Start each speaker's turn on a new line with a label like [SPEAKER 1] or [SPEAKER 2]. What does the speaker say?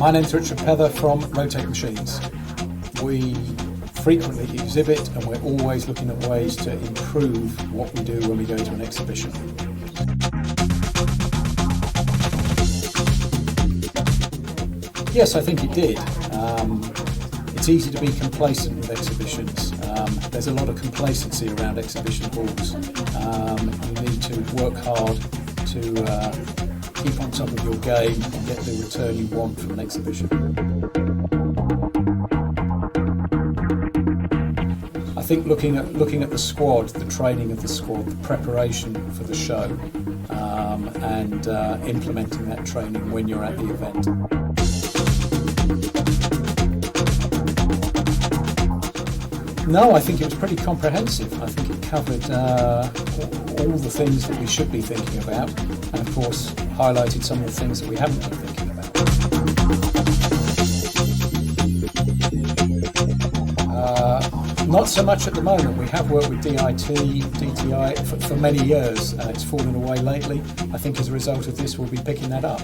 [SPEAKER 1] My name's Richard Pether from Rotate Machines. We frequently exhibit and we're always looking at ways to improve what we do when we go to an exhibition. Yes, I think it did. It's easy to be complacent with exhibitions. There's a lot of complacency around exhibition halls. You need to work hard to keep on top of your game and get the return you want from an exhibition. I think looking at the squad, the training of the squad, the preparation for the show, and implementing that training when you're at the event. No, I think it was pretty comprehensive. I think it covered all the things that we should be thinking about, and of course highlighted some of the things that we haven't been thinking about. Not so much at the moment. We have worked with DIT, DTI for many years. It's fallen away lately. I think as a result of this we'll be picking that up.